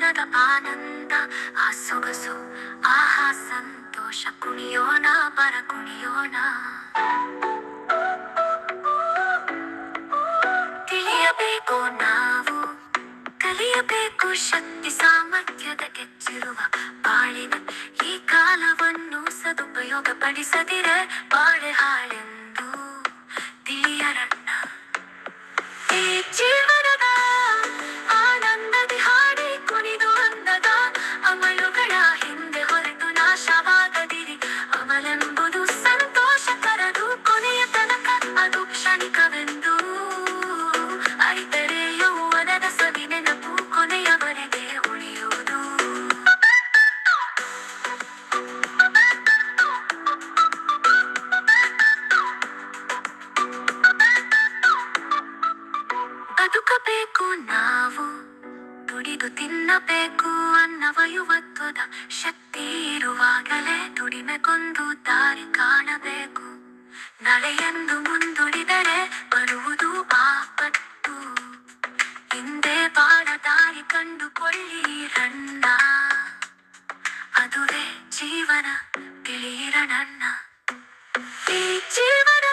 ಜೀವನದ ಆನಂದ, ಆ ಸೊಗಸು, ಆಹಾ ಸಂತೋಷ. ಕುಣಿಯೋಣ ಬರ ಕುಣಿಯೋಣ. ತಿಳಿಯಬೇಕು ನಾವು, ಕಲಿಯಬೇಕು ಶಕ್ತಿ ಸಾಮರ್ಥ್ಯದ ಹೆಚ್ಚಿರುವ ಬಾಳಿನ ಈ ಕಾಲವನ್ನು ಸದುಪಯೋಗಪಡಿಸದಿರೆ ಬಾಳೆ ಹಾಳೆಂದು ತಿಳಿಯರಣ್ಣ. ಈ ಜೀವನದ ಆನಂದದಿ ಹಾಡಿ ಕುಣಿದು ಅಂದದ ಅಮಲುಗಳ ಹಿಂದೆ ಹೊರಟು ನಾಶವಾಗದಿರಿ. ಅಮಲೆಂಬುದು ಸಂತೋಷಕರದು, ಕೊನೆಯ ತನಕ ಅದು ಕ್ಷಣಿಕವೆಂದು ಅರಿತರೆ ಯೌವನದ ಸವಿ ನೆನಪು ಕೊನೆಯವರೆಗೆ ಉಳಿಯುವುದು. ಬದುಕಬೇಕು ನಾವು, ದುಡಿದು ತಿನ್ನಬೇಕು ಅನ್ನವ ಯುವತ್ವದ ಶಕ್ತಿ ಇರುವಾಗಲೇ ದುಡಿಮೆಗೊಂದು ದಾರಿ ಕಾಣಬೇಕು. ನಾಳೆಯೆಂದು ಮುಂದುಡಿದರೆ ಬರುವುದು ಆಪತ್ತು. ಹಿಂದೆ ಬಾಳ ದಾರಿ ಕಂಡುಕೊಳ್ಳಿರಣ್ಣ, ಅದುವೇ ಜೀವನ ತಿಳಿಯಿರಣ್ಣ. ಈ ಜೀವನ